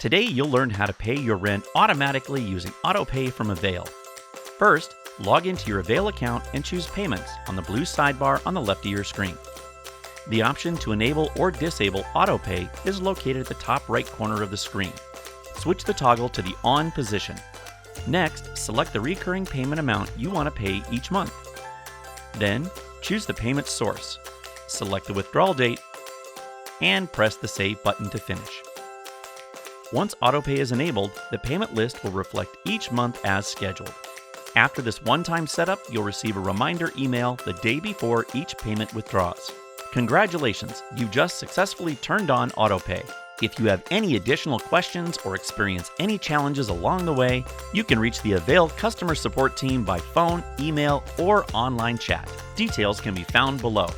Today you'll learn how to pay your rent automatically using Autopay from Avail. First, log into your Avail account and choose Payments on the blue sidebar on the left of your screen. The option to enable or disable Autopay is located at the top right corner of the screen. Switch the toggle to the On position. Next, select the recurring payment amount you want to pay each month. Then, choose the payment source, select the withdrawal date, and press the Save button to finish. Once Autopay is enabled, the payment list will reflect each month as scheduled. After this one-time setup, you'll receive a reminder email the day before each payment withdraws. Congratulations, you've just successfully turned on Autopay. If you have any additional questions or experience any challenges along the way, you can reach the Avail customer support team by phone, email, or online chat. Details can be found below.